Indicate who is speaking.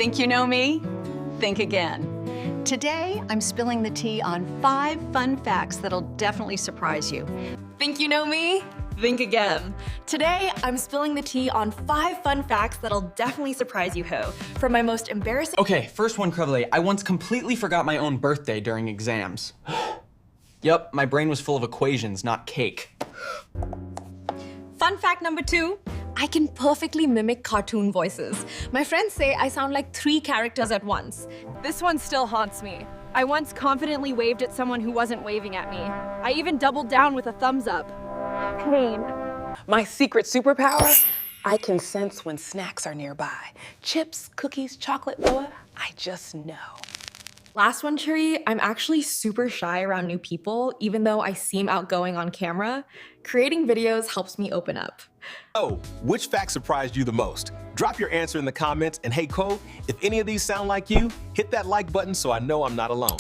Speaker 1: Think you know me? Think again. Today, I'm spilling the tea on 5 fun facts that'll definitely surprise you.
Speaker 2: Think you know me? Think again. Today, I'm spilling the tea on 5 fun facts that'll definitely surprise you, Ho. From my most embarrassing—
Speaker 3: Okay, first one, Crevelet. I once completely forgot my own birthday during exams. Yep, my brain was full of equations, not cake.
Speaker 2: Fun fact number 2, I can perfectly mimic cartoon voices. My friends say I sound like 3 characters at once.
Speaker 4: This one still haunts me. I once confidently waved at someone who wasn't waving at me. I even doubled down with a thumbs up. Pain.
Speaker 5: My secret superpower? I can sense when snacks are nearby. Chips, cookies, chocolate, Noah, I just know.
Speaker 2: Last one, Cherie, I'm actually super shy around new people, even though I seem outgoing on camera. Creating videos helps me open up.
Speaker 6: Oh, which fact surprised you the most? Drop your answer in the comments, and hey, Cole, if any of these sound like you, hit that like button so I know I'm not alone.